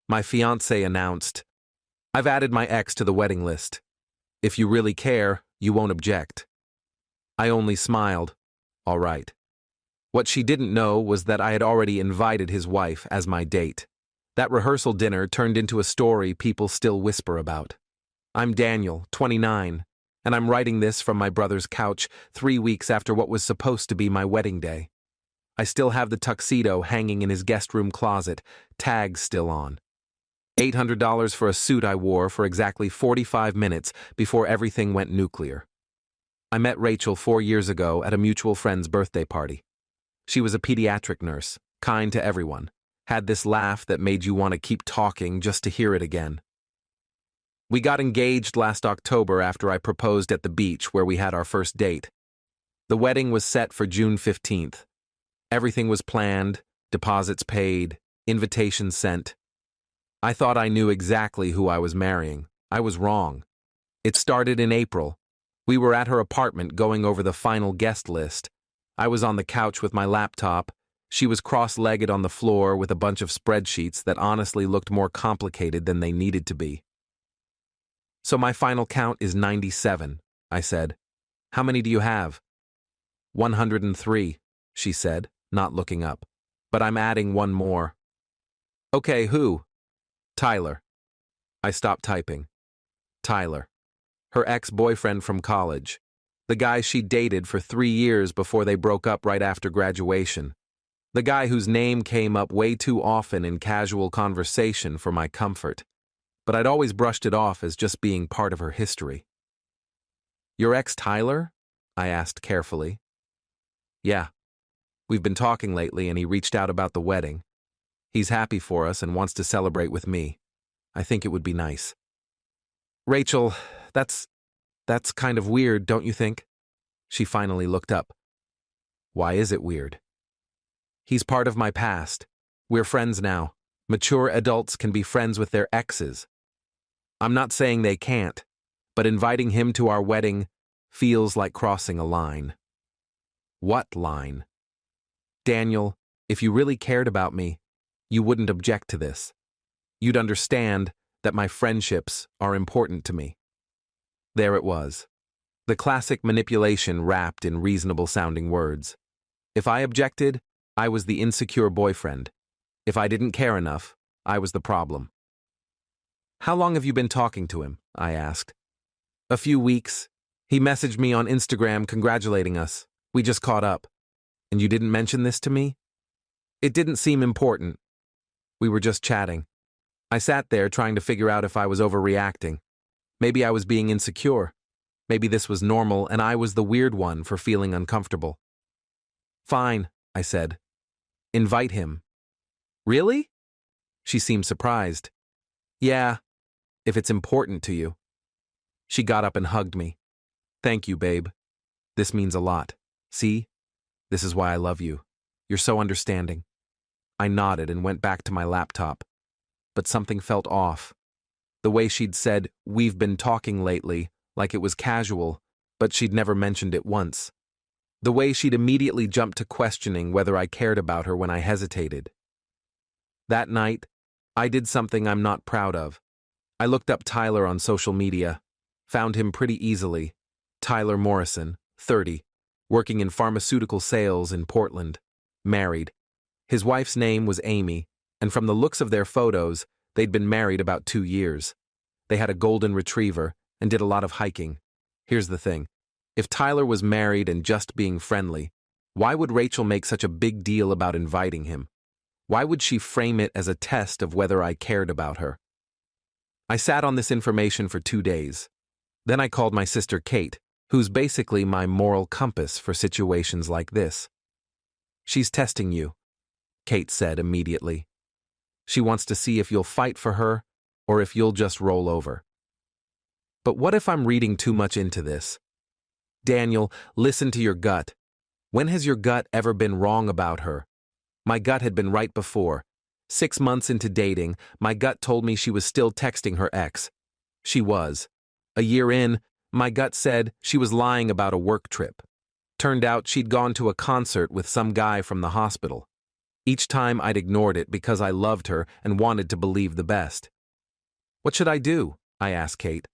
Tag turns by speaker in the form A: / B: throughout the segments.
A: My fiancée announced, "I've added my ex to the wedding list. If you really care, you won't object." I only smiled. All right. What she didn't know was that I had already invited his wife as my date. That rehearsal dinner turned into a story people still whisper about. I'm Daniel, 29, and I'm writing this from my brother's couch 3 weeks after what was supposed to be my wedding day. I still have the tuxedo hanging in his guest room closet, tags still on. $800 for a suit I wore for exactly 45 minutes before everything went nuclear. I met Rachel 4 years ago at a mutual friend's birthday party. She was a pediatric nurse, kind to everyone, had this laugh that made you want to keep talking just to hear it again. We got engaged last October after I proposed at the beach where we had our first date. The wedding was set for June 15th. Everything was planned, deposits paid, invitations sent. I thought I knew exactly who I was marrying. I was wrong. It started in April. We were at her apartment going over the final guest list. I was on the couch with my laptop. She was cross-legged on the floor with a bunch of spreadsheets that honestly looked more complicated than they needed to be. "So my final count is 97, I said. "How many do you have?" 103, she said, not looking up. "But I'm adding one more." "Okay, who?" "Tyler." I stopped typing. Tyler. Her ex-boyfriend from college. The guy she dated for 3 years before they broke up right after graduation. The guy whose name came up way too often in casual conversation for my comfort. But I'd always brushed it off as just being part of her history. "Your ex Tyler?" I asked carefully. "Yeah. We've been talking lately and he reached out about the wedding. He's happy for us and wants to celebrate with me. I think it would be nice." "Rachel, that's kind of weird, don't you think?" She finally looked up. "Why is it weird?" "He's part of my past. We're friends now. Mature adults can be friends with their exes. I'm not saying they can't, but inviting him to our wedding feels like crossing a line." "What line?" "Daniel, if you really cared about me, you wouldn't object to this. You'd understand that my friendships are important to me." There it was. The classic manipulation wrapped in reasonable-sounding words. If I objected, I was the insecure boyfriend. If I didn't care enough, I was the problem. "How long have you been talking to him?" I asked. "A few weeks. He messaged me on Instagram congratulating us. We just caught up." "And you didn't mention this to me?" "It didn't seem important. We were just chatting. I sat there trying to figure out if I was overreacting. Maybe I was being insecure. Maybe this was normal and I was the weird one for feeling uncomfortable." "Fine," I said. "Invite him." "Really?" She seemed surprised. "Yeah, if it's important to you." She got up and hugged me. "Thank you, babe. This means a lot. See? This is why I love you. You're so understanding." I nodded and went back to my laptop. But something felt off. The way she'd said, "We've been talking lately," like it was casual, but she'd never mentioned it once. The way she'd immediately jumped to questioning whether I cared about her when I hesitated. That night, I did something I'm not proud of. I looked up Tyler on social media, found him pretty easily. Tyler Morrison, 30, working in pharmaceutical sales in Portland, married. His wife's name was Amy, and from the looks of their photos, they'd been married about 2 years. They had a golden retriever and did a lot of hiking. Here's the thing. If Tyler was married and just being friendly, why would Rachel make such a big deal about inviting him? Why would she frame it as a test of whether I cared about her? I sat on this information for 2 days. Then I called my sister Kate, who's basically my moral compass for situations like this. "She's testing you," Kate said immediately. "She wants to see if you'll fight for her or if you'll just roll over." But what if I'm reading too much into this? Daniel, listen to your gut. When has your gut ever been wrong about her? My gut had been right before. 6 months into dating, my gut told me she was still texting her ex. She was. A year in, my gut said she was lying about a work trip. Turned out she'd gone to a concert with some guy from the hospital. Each time I'd ignored it because I loved her and wanted to believe the best. What should I do? I asked Kate.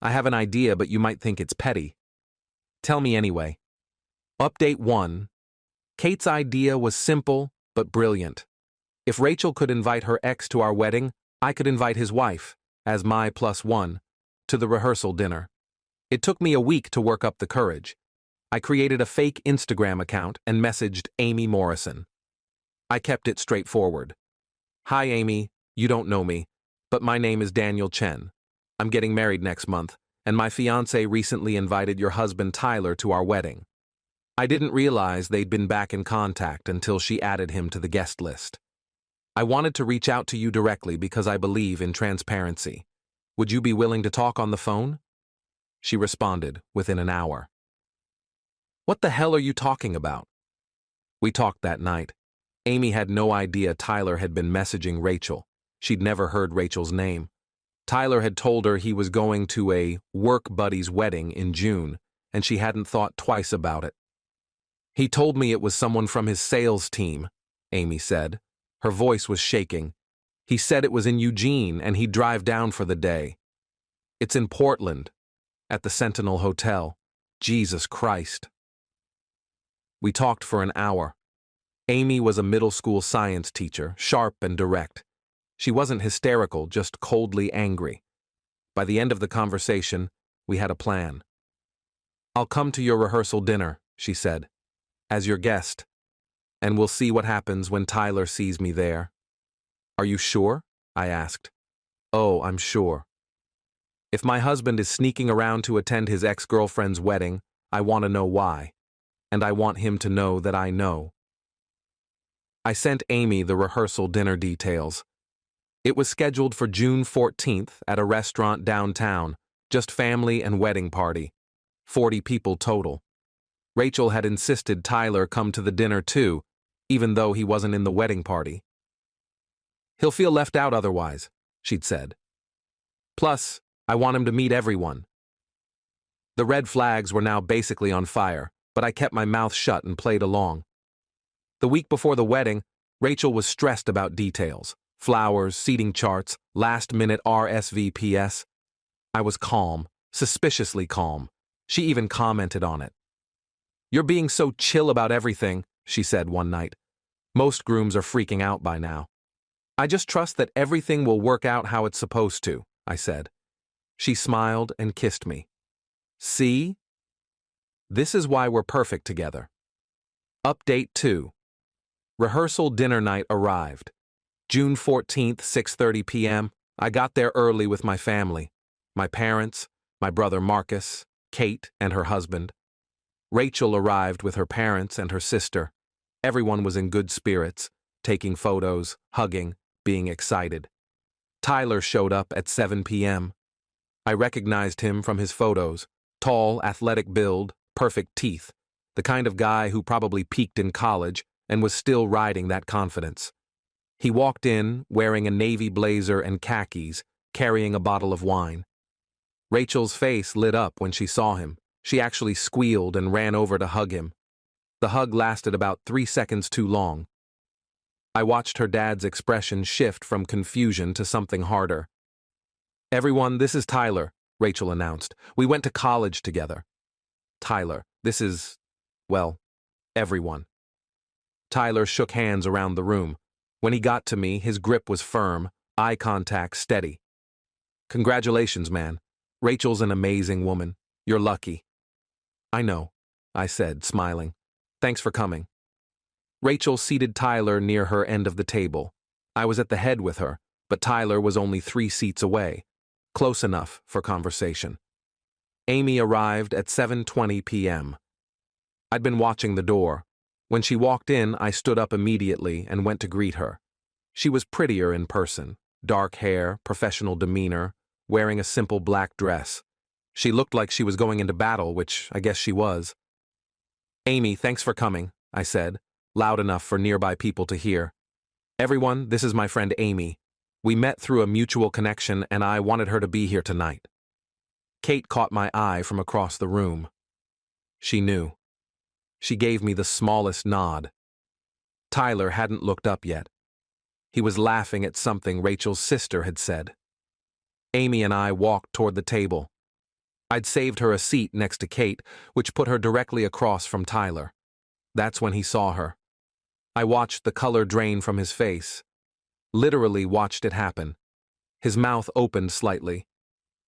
A: I have an idea, but you might think it's petty. Tell me anyway. Update 1. Kate's idea was simple but brilliant. If Rachel could invite her ex to our wedding, I could invite his wife, as my +1, to the rehearsal dinner. It took me a week to work up the courage. I created a fake Instagram account and messaged Amy Morrison. I kept it straightforward. Hi Amy, you don't know me, but my name is Daniel Chen. I'm getting married next month, and my fiancée recently invited your husband Tyler to our wedding. I didn't realize they'd been back in contact until she added him to the guest list. I wanted to reach out to you directly because I believe in transparency. Would you be willing to talk on the phone? She responded within an hour. What the hell are you talking about? We talked that night. Amy had no idea Tyler had been messaging Rachel. She'd never heard Rachel's name. Tyler had told her he was going to a work buddy's wedding in June, and she hadn't thought twice about it. He told me it was someone from his sales team, Amy said. Her voice was shaking. He said it was in Eugene and he'd drive down for the day. It's in Portland, at the Sentinel Hotel. Jesus Christ. We talked for an hour. Amy was a middle school science teacher, sharp and direct. She wasn't hysterical, just coldly angry. By the end of the conversation, we had a plan. I'll come to your rehearsal dinner, she said, as your guest, and we'll see what happens when Tyler sees me there. Are you sure? I asked. Oh, I'm sure. If my husband is sneaking around to attend his ex-girlfriend's wedding, I want to know why, and I want him to know that I know. I sent Amy the rehearsal dinner details. It was scheduled for June 14th at a restaurant downtown, just family and wedding party. 40 people total. Rachel had insisted Tyler come to the dinner too, even though he wasn't in the wedding party. He'll feel left out otherwise, she'd said. Plus, I want him to meet everyone. The red flags were now basically on fire, but I kept my mouth shut and played along. The week before the wedding, Rachel was stressed about details. Flowers, seating charts, last-minute RSVPs. I was calm, suspiciously calm. She even commented on it. You're being so chill about everything, she said one night. Most grooms are freaking out by now. I just trust that everything will work out how it's supposed to, I said. She smiled and kissed me. See? This is why we're perfect together. Update 2. Rehearsal dinner night arrived. June 14th, 6:30 p.m. I got there early with my family. My parents, my brother Marcus, Kate, and her husband. Rachel arrived with her parents and her sister. Everyone was in good spirits, taking photos, hugging, being excited. Tyler showed up at 7 p.m. I recognized him from his photos. Tall, athletic build, perfect teeth. The kind of guy who probably peaked in college and was still riding that confidence. He walked in, wearing a navy blazer and khakis, carrying a bottle of wine. Rachel's face lit up when she saw him. She actually squealed and ran over to hug him. The hug lasted about 3 seconds too long. I watched her dad's expression shift from confusion to something harder. Everyone, this is Tyler, Rachel announced. We went to college together. Tyler, this is, well, everyone. Tyler shook hands around the room. When he got to me, his grip was firm, eye contact steady. Congratulations, man. Rachel's an amazing woman. You're lucky. I know, I said, smiling. Thanks for coming. Rachel seated Tyler near her end of the table. I was at the head with her, but Tyler was only 3 seats away, close enough for conversation. Amy arrived at 7:20 p.m. I'd been watching the door. When she walked in, I stood up immediately and went to greet her. She was prettier in person, dark hair, professional demeanor, wearing a simple black dress. She looked like she was going into battle, which I guess she was. Amy, thanks for coming, I said, loud enough for nearby people to hear. Everyone, this is my friend Amy. We met through a mutual connection and I wanted her to be here tonight. Kate caught my eye from across the room. She knew. She gave me the smallest nod. Tyler hadn't looked up yet. He was laughing at something Rachel's sister had said. Amy and I walked toward the table. I'd saved her a seat next to Kate, which put her directly across from Tyler. That's when he saw her. I watched the color drain from his face. Literally watched it happen. His mouth opened slightly.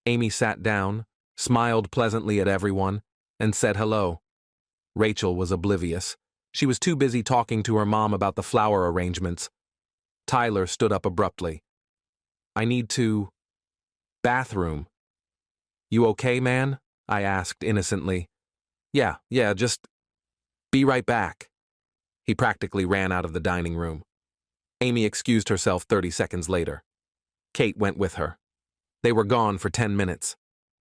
A: Amy sat down, smiled pleasantly at everyone, and said hello. Rachel was oblivious. She was too busy talking to her mom about the flower arrangements. Tyler stood up abruptly. I need to... bathroom. You okay, man? I asked innocently. Yeah, just be right back. He practically ran out of the dining room. Amy excused herself 30 seconds later. Kate went with her. They were gone for 10 minutes.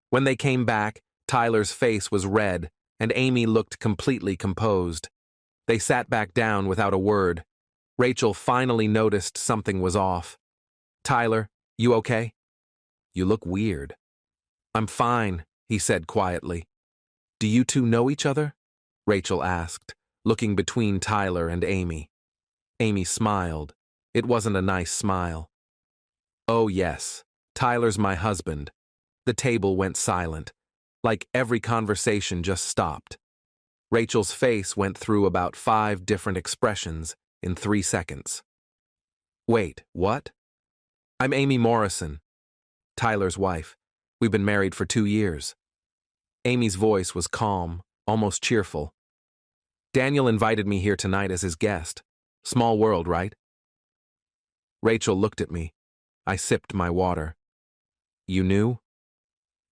A: When they came back, Tyler's face was red, and Amy looked completely composed. They sat back down without a word. Rachel finally noticed something was off. Tyler, you okay? You look weird. I'm fine, he said quietly. Do you two know each other? Rachel asked, looking between Tyler and Amy. Amy smiled. It wasn't a nice smile. Oh yes, Tyler's my husband. The table went silent, like every conversation just stopped. Rachel's face went through about 5 different expressions in 3 seconds. Wait, what? I'm Amy Morrison, Tyler's wife. We've been married for 2 years. Amy's voice was calm, almost cheerful. Daniel invited me here tonight as his guest. Small world, right? Rachel looked at me. I sipped my water. You knew?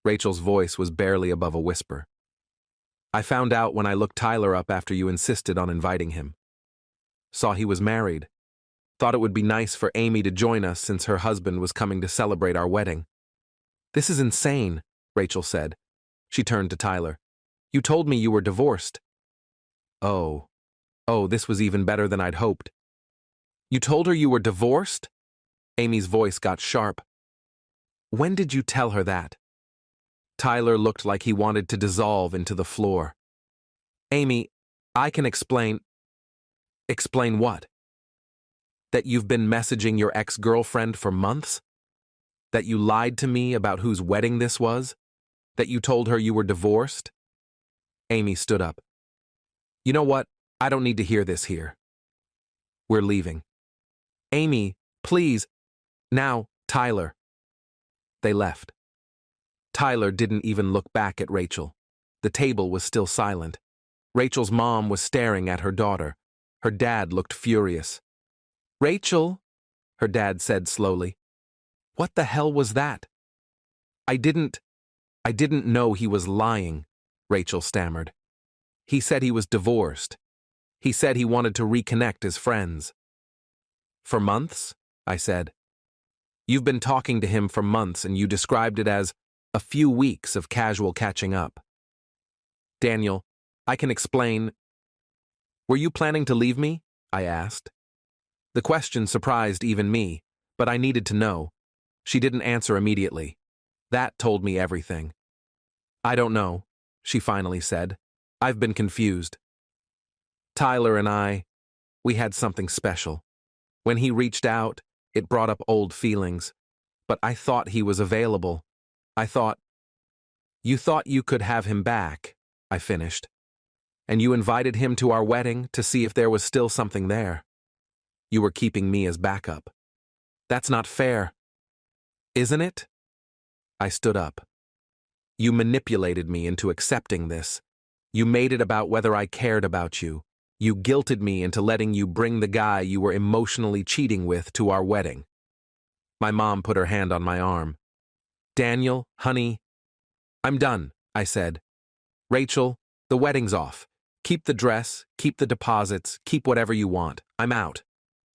A: Rachel's voice was barely above a whisper. I found out when I looked Tyler up after you insisted on inviting him. Saw he was married. Thought it would be nice for Amy to join us since her husband was coming to celebrate our wedding. This is insane, Rachel said. She turned to Tyler. You told me you were divorced. Oh, this was even better than I'd hoped. You told her you were divorced? Amy's voice got sharp. When did you tell her that? Tyler looked like he wanted to dissolve into the floor. Amy, I can explain. Explain what? That you've been messaging your ex-girlfriend for months? That you lied to me about whose wedding this was? That you told her you were divorced? Amy stood up. You know what? I don't need to hear this here. We're leaving. Amy, please. Now, Tyler. They left. Tyler didn't even look back at Rachel. The table was still silent. Rachel's mom was staring at her daughter. Her dad looked furious. Rachel, her dad said slowly. What the hell was that? I didn't know he was lying, Rachel stammered. He said he was divorced. He said he wanted to reconnect as friends. For months? I said. You've been talking to him for months and you described it as a few weeks of casual catching up. Daniel, I can explain. Were you planning to leave me? I asked. The question surprised even me, but I needed to know. She didn't answer immediately. That told me everything. I don't know, she finally said. I've been confused. Tyler and we had something special. When he reached out, it brought up old feelings, but I thought he was available. You thought you could have him back, I finished. And you invited him to our wedding to see if there was still something there. You were keeping me as backup. That's not fair. Isn't it? I stood up. You manipulated me into accepting this. You made it about whether I cared about you. You guilted me into letting you bring the guy you were emotionally cheating with to our wedding. My mom put her hand on my arm. Daniel, honey, I'm done, I said. Rachel, the wedding's off. Keep the dress, keep the deposits, keep whatever you want. I'm out.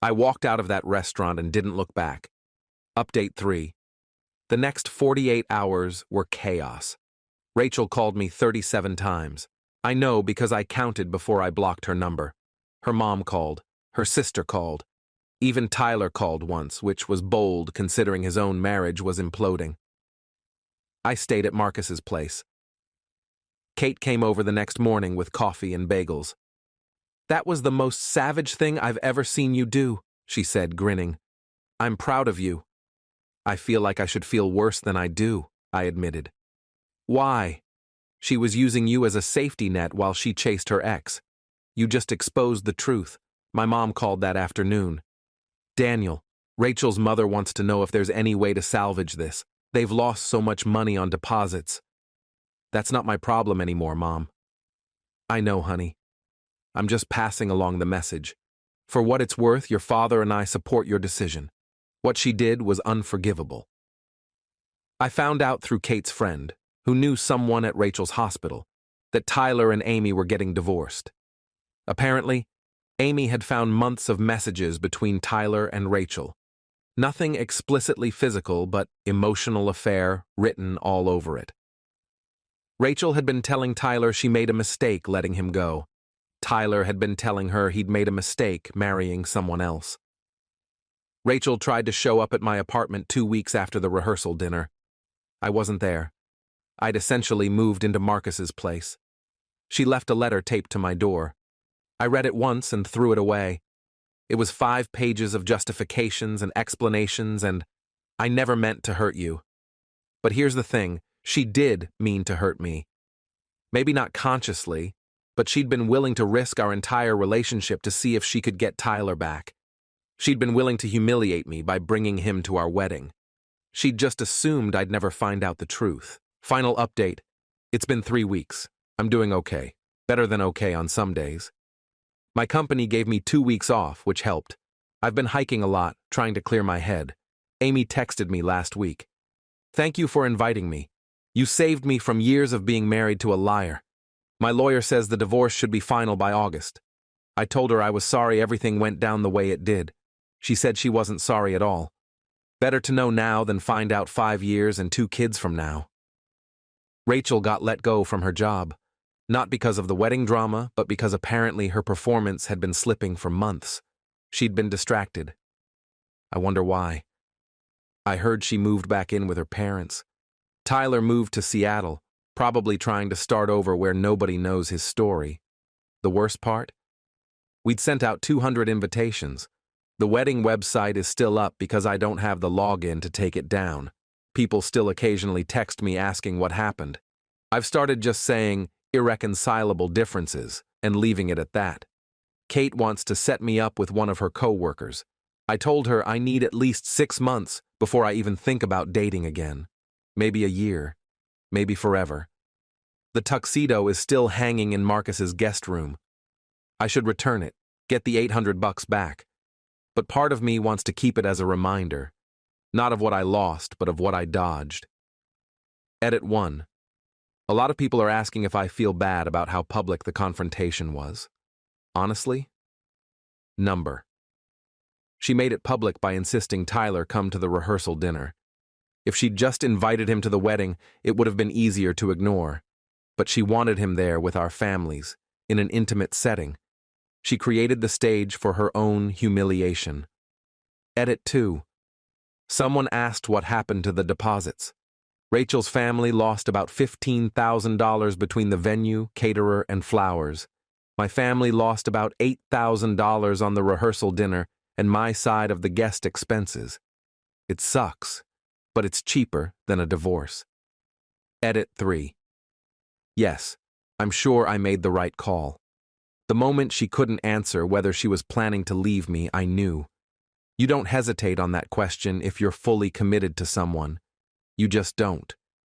A: I walked out of that restaurant and didn't look back. Update 3. The next 48 hours were chaos. Rachel called me 37 times. I know because I counted before I blocked her number. Her mom called. Her sister called. Even Tyler called once, which was bold considering his own marriage was imploding. I stayed at Marcus's place. Kate came over the next morning with coffee and bagels. That was the most savage thing I've ever seen you do, she said, grinning. I'm proud of you. I feel like I should feel worse than I do, I admitted. Why? She was using you as a safety net while she chased her ex. You just exposed the truth. My mom called that afternoon. Daniel, Rachel's mother wants to know if there's any way to salvage this. They've lost so much money on deposits. That's not my problem anymore, Mom. I know, honey. I'm just passing along the message. For what it's worth, your father and I support your decision. What she did was unforgivable. I found out through Kate's friend, who knew someone at Rachel's hospital, that Tyler and Amy were getting divorced. Apparently, Amy had found months of messages between Tyler and Rachel. Nothing explicitly physical, but emotional affair written all over it. Rachel had been telling Tyler she made a mistake letting him go. Tyler had been telling her he'd made a mistake marrying someone else. Rachel tried to show up at my apartment 2 weeks after the rehearsal dinner. I wasn't there. I'd essentially moved into Marcus's place. She left a letter taped to my door. I read it once and threw it away. It was 5 pages of justifications and explanations, and I never meant to hurt you. But here's the thing, she did mean to hurt me. Maybe not consciously, but she'd been willing to risk our entire relationship to see if she could get Tyler back. She'd been willing to humiliate me by bringing him to our wedding. She'd just assumed I'd never find out the truth. Final update. It's been 3 weeks. I'm doing okay. Better than okay on some days. My company gave me 2 weeks off, which helped. I've been hiking a lot, trying to clear my head. Amy texted me last week. Thank you for inviting me. You saved me from years of being married to a liar. My lawyer says the divorce should be final by August. I told her I was sorry everything went down the way it did. She said she wasn't sorry at all. Better to know now than find out 5 years and 2 kids from now. Rachel got let go from her job. Not because of the wedding drama, but because apparently her performance had been slipping for months. She'd been distracted. I wonder why. I heard she moved back in with her parents. Tyler moved to Seattle, probably trying to start over where nobody knows his story. The worst part? We'd sent out 200 invitations. The wedding website is still up because I don't have the login to take it down. People still occasionally text me asking what happened. I've started just saying irreconcilable differences and leaving it at that. Kate wants to set me up with one of her co-workers. I told her I need at least 6 months before I even think about dating again. Maybe a year. Maybe forever. The tuxedo is still hanging in Marcus's guest room. I should return it, get the $800 back. But part of me wants to keep it as a reminder. Not of what I lost, but of what I dodged. Edit 1. A lot of people are asking if I feel bad about how public the confrontation was. Honestly? Number. She made it public by insisting Tyler come to the rehearsal dinner. If she'd just invited him to the wedding, it would have been easier to ignore. But she wanted him there with our families, in an intimate setting. She created the stage for her own humiliation. Edit 2. Someone asked what happened to the deposits. Rachel's family lost about $15,000 between the venue, caterer, and flowers. My family lost about $8,000 on the rehearsal dinner and my side of the guest expenses. It sucks, but it's cheaper than a divorce. Edit 3. Yes, I'm sure I made the right call. The moment she couldn't answer whether she was planning to leave me, I knew. You don't hesitate on that question if you're fully committed to someone. You just don't.